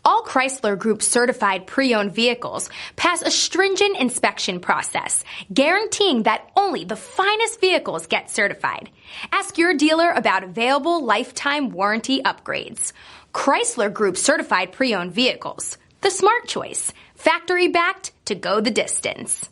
All Chrysler Group certified pre-owned vehicles pass a stringent inspection process, guaranteeing that only the finest vehicles get certified. Ask your dealer about available lifetime warranty upgrades. Chrysler Group certified pre-owned vehicles. The smart choice. Factory backed to go the distance.